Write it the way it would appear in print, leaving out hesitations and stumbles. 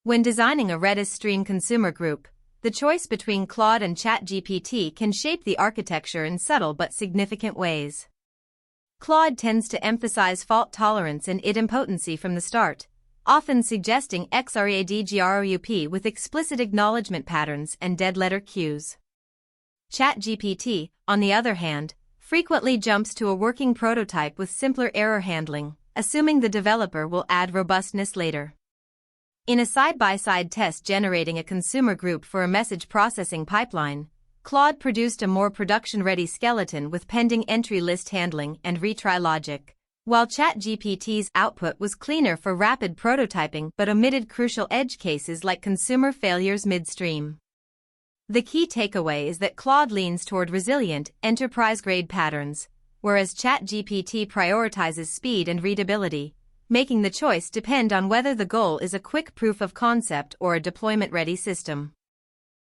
When designing a Redis stream consumer group, the choice between Claude and ChatGPT can shape the architecture in subtle but significant ways. Claude tends to emphasize fault tolerance and idempotency from the start, often suggesting XRADGROUP with explicit acknowledgement patterns and dead-letter queues. ChatGPT, on the other hand, frequently jumps to a working prototype with simpler error handling, assuming the developer will add robustness later. In a side-by-side test generating a consumer group for a message processing pipeline, Claude produced a more production-ready skeleton with pending entry list handling and retry logic, while ChatGPT's output was cleaner for rapid prototyping but omitted crucial edge cases like consumer failures midstream. The key takeaway is that Claude leans toward resilient, enterprise-grade patterns, whereas ChatGPT prioritizes speed and readability, making the choice depend on whether the goal is a quick proof of concept or a deployment-ready system.